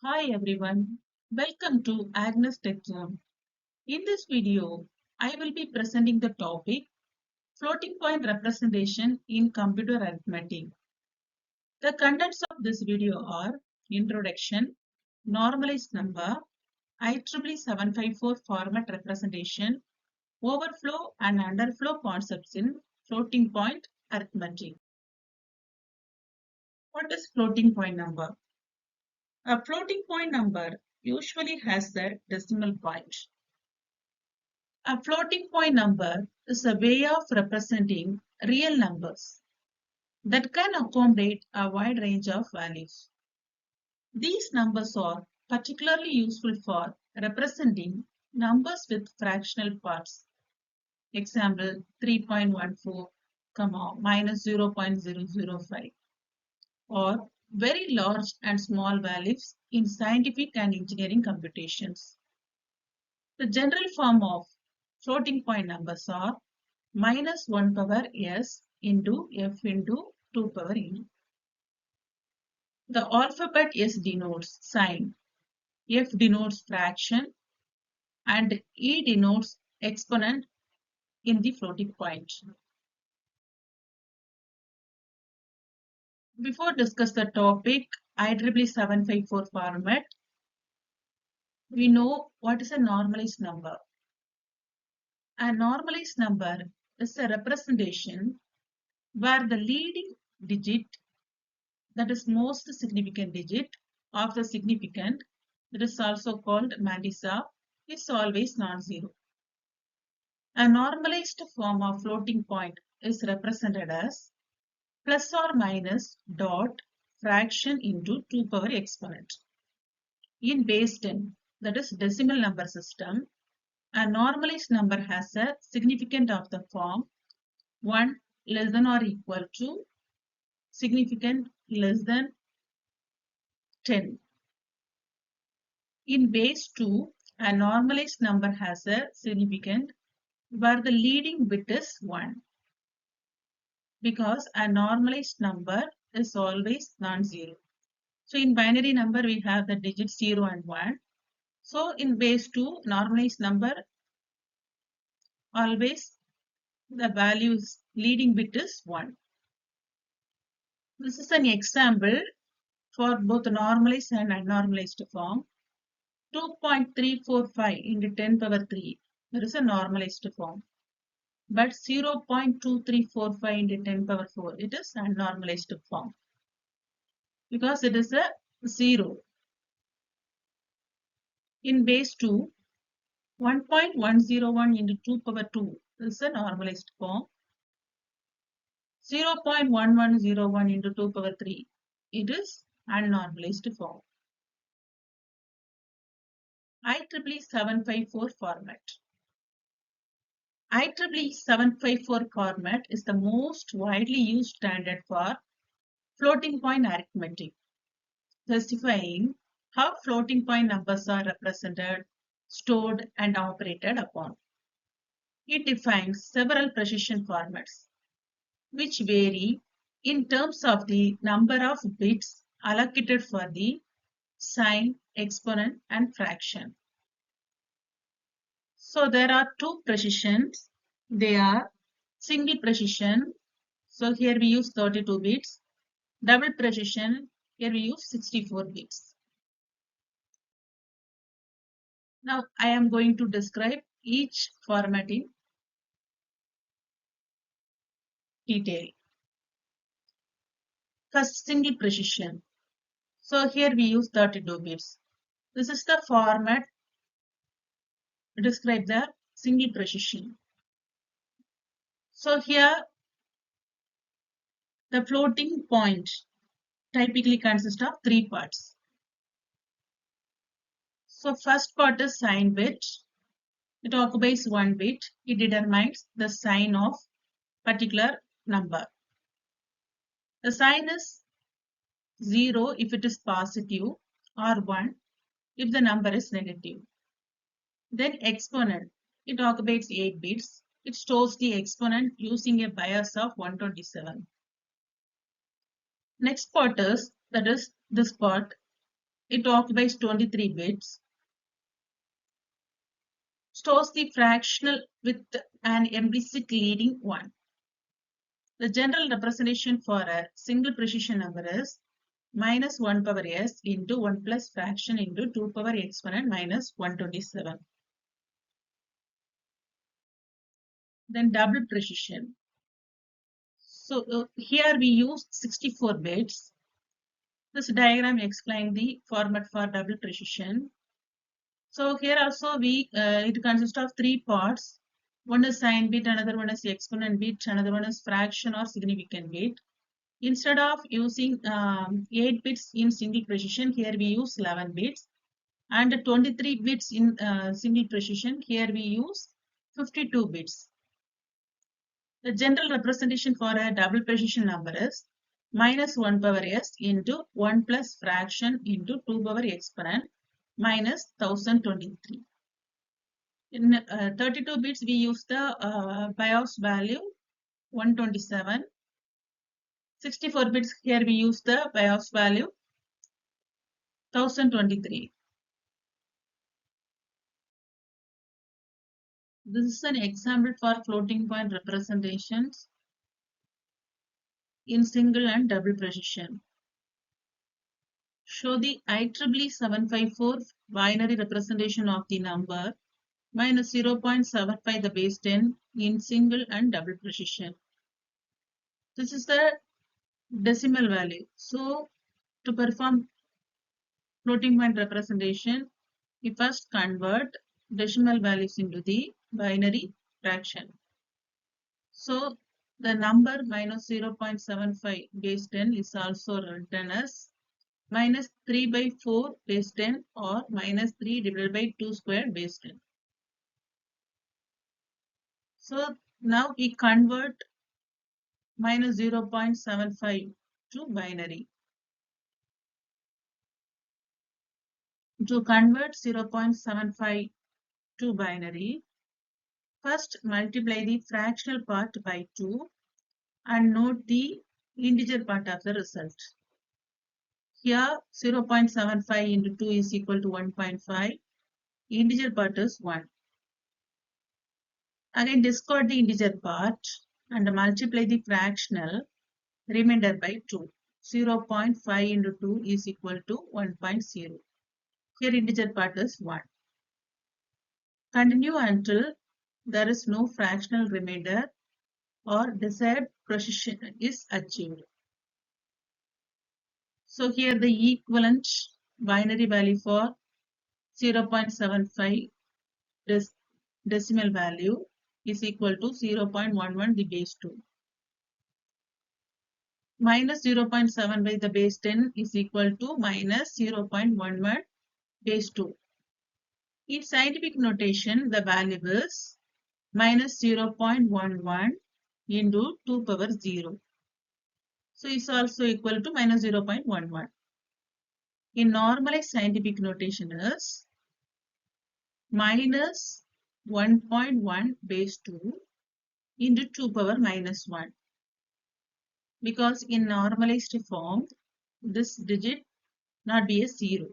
Hi everyone, welcome to Agnes Tech Zone. In this video, I will be presenting the topic floating point representation in computer arithmetic. The contents of this video are introduction, normalized number, IEEE 754 format representation, overflow and underflow concepts in floating point arithmetic. What is floating point number? A floating point number usually has the decimal point. A floating point number is a way of representing real numbers that can accommodate a wide range of values. These numbers are particularly useful for representing numbers with fractional parts. Example 3.14, minus 0.005, or very large and small values in scientific and engineering computations. The general form of floating point numbers are minus 1 power s into f into 2 power e. The alphabet S denotes sign, f denotes fraction, and e denotes exponent in the floating point. Before discuss the topic IEEE 754 format, we know what is a normalized number. A normalized number is a representation where the leading digit, that is most significant digit of the significant, that is also called mantissa, is always non-zero. A normalized form of floating point is represented as plus or minus dot fraction into 2 power exponent. In base 10, that is decimal number system, a normalized number has a significant of the form 1 less than or equal to significant less than 10. In base 2, a normalized number has a significant where the leading bit is 1, because a normalized number is always non-zero. So in binary number, we have the digits 0 and 1. So in base 2, normalized number, always the values leading bit is 1. This is an example for both normalized and unnormalized form. 2.345 into 10 power 3, there is a normalized form. But 0.2345 into 10 power 4, it is a normalized form, because it is a 0. In base 2, 1.101 into 2 power 2 is a normalized form. 0.1101 into 2 power 3, it is unnormalized form. IEEE 754 format. IEEE 754 format is the most widely used standard for floating point arithmetic, specifying how floating point numbers are represented, stored, and operated upon. It defines several precision formats, which vary in terms of the number of bits allocated for the sign, exponent, and fraction. So there are two precisions. They are single precision. So here we use 32 bits. Double precision. Here we use 64 bits. Now I am going to describe each format in detail. First, single precision. So here we use 32 bits. This is the format to describe the single precision. So here the floating point typically consists of three parts. So first part is sign bit. It occupies 1 bit. It determines the sign of particular number. The sign is 0 if it is positive, or 1 if the number is negative. Then exponent. It occupies 8 bits. It stores the exponent using a bias of 127. Next part is, that is this part, It occupies 23 bits. Stores the fractional with an implicit leading 1. The general representation for a single precision number is minus 1 power s into 1 plus fraction into 2 power exponent minus 127. Then double precision. So here we use 64 bits. This diagram explains the format for double precision. So here also it consists of three parts. One is sign bit, another one is exponent bit, another one is fraction or significant bit. Instead of using 8 bits in single precision, here we use 11 bits. And 23 bits in single precision, here we use 52 bits. The general representation for a double precision number is minus 1 power s into 1 plus fraction into 2 power exponent minus 1023. In 32 bits, we use the BIOS value 127. 64 bits, here we use the BIOS value 1023. This is an example for floating point representations in single and double precision. Show the IEEE 754 binary representation of the number minus 0.75 the base 10 in single and double precision. This is the decimal value. So to perform floating point representation, we first convert decimal values into the binary fraction. So the number minus 0.75 base 10 is also written as minus 3 by 4 base 10 or minus 3 divided by 2 squared base 10. So now we convert minus 0.75 to binary. To convert 0.75 to binary, first multiply the fractional part by 2 and note the integer part of the result. Here 0.75 into 2 is equal to 1.5. Integer part is 1. Again discard the integer part and multiply the fractional remainder by 2. 0.5 into 2 is equal to 1.0. Here integer part is 1. Continue until there is no fractional remainder or desired precision is achieved. So here the equivalent binary value for 0.75 decimal value is equal to 0.11 the base 2. Minus 0.7 by the base 10 is equal to minus 0.11 base 2. In scientific notation, the value is minus 0.11 into 2 power 0. So it's also equal to minus 0.11. In normalized scientific notation is minus 1.1 base 2 into 2 power minus 1. Because in normalized form, this digit not be a 0.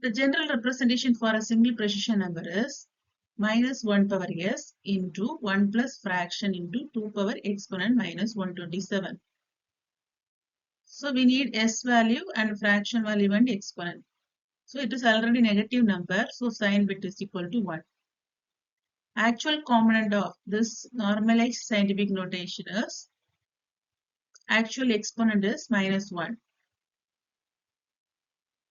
The general representation for a single precision number is minus 1 power s into 1 plus fraction into 2 power exponent minus 127. So we need s value and fraction value and exponent. So it is already negative number, so sign bit is equal to 1. Actual component of this normalized scientific notation is actual exponent is minus 1.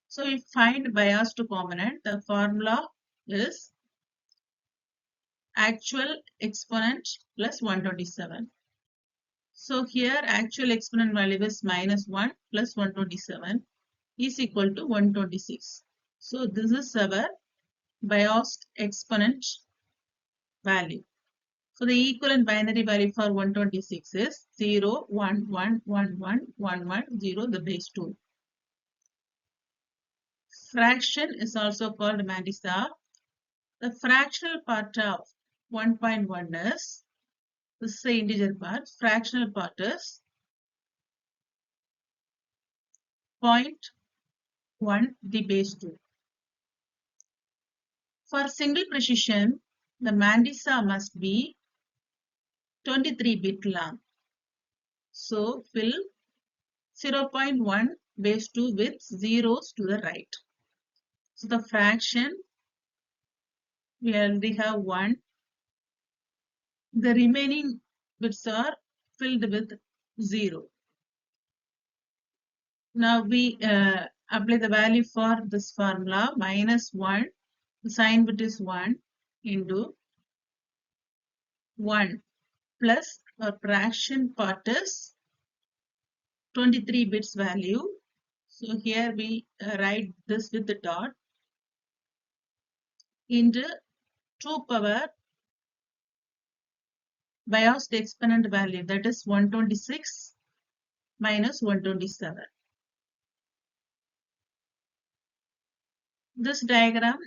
So we find biased component. The formula is actual exponent plus 127. So here actual exponent value is minus 1 plus 127 is equal to 126. So this is our biased exponent value. So the equivalent binary value for 126 is 0, 1, 1, 1, 1, 1, 1, 0, the base 2. Fraction is also called mantissa. The fractional part of 1.1 is, this is the integer part, fractional part is 0.1 the base 2. For single precision, the mandisa must be 23-bit long. So fill 0.1 base 2 with zeros to the right. So the fraction, we already have 1. The remaining bits are filled with 0. Now we apply the value for this formula, -1, the sign bit is 1 into 1 plus our fraction part is 23 bits value. So here we write this with the dot into 2 power biased exponent value, that is 126 minus 127. This diagram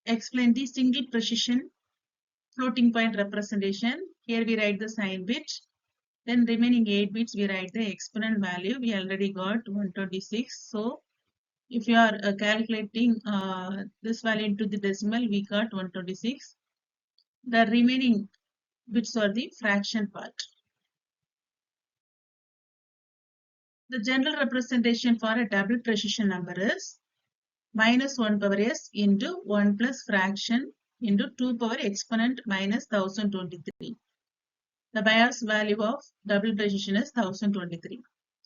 explains the single precision floating point representation. Here we write the sign bit, then remaining 8 bits we write the exponent value. We already got 126. So if you are calculating this value into the decimal, we got 126. The remaining bits are the fraction part. The general representation for a double precision number is -1 power s into 1 plus fraction into 2 power exponent minus 1023. The bias value of double precision is 1023.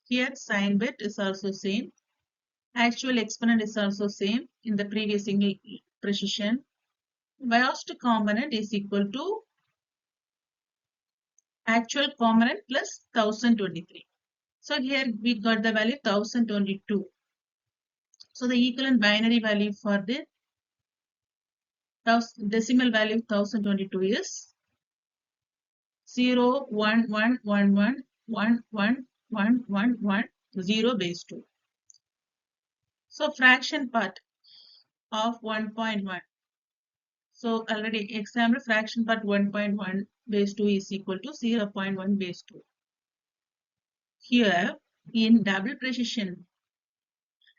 Here sign bit is also same. Actual exponent is also same in the previous single precision. Biased component is equal to actual component plus 1023. So here we got the value 1022. So the equivalent binary value for the decimal value 1022 is 0, 1, 1, 1, 1, 1, 1, 1, 1, 1, 0 base 2. So fraction part of 1.1. So already example fraction part 1.1 base 2 is equal to 0.1 base 2. Here in double precision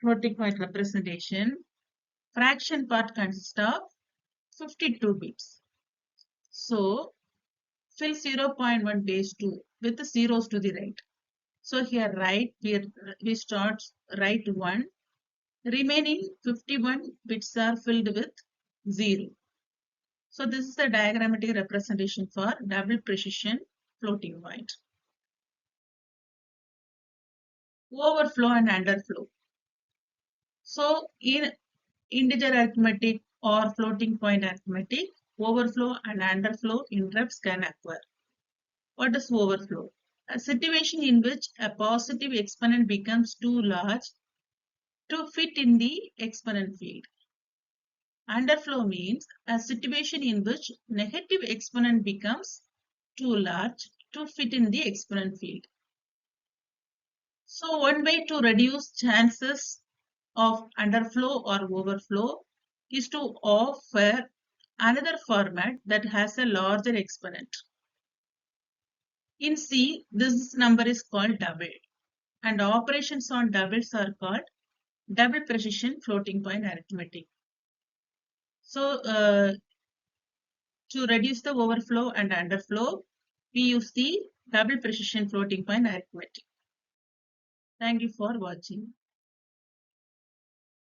floating point representation, fraction part consists of 52 bits. So fill 0.1 base 2 with the zeros to the right. So here we start right 1. Remaining 51 bits are filled with 0. So this is the diagrammatic representation for double precision floating point. Overflow and underflow. So in integer arithmetic or floating point arithmetic, overflow and underflow interrupts can occur. What is overflow? A situation in which a positive exponent becomes too large to fit in the exponent field. Underflow means a situation in which negative exponent becomes too large to fit in the exponent field. So one way to reduce chances of underflow or overflow is to offer another format that has a larger exponent. In C, this number is called double, and operations on doubles are called double precision floating point arithmetic. So to reduce the overflow and underflow, we use the double precision floating point arithmetic. Thank you for watching.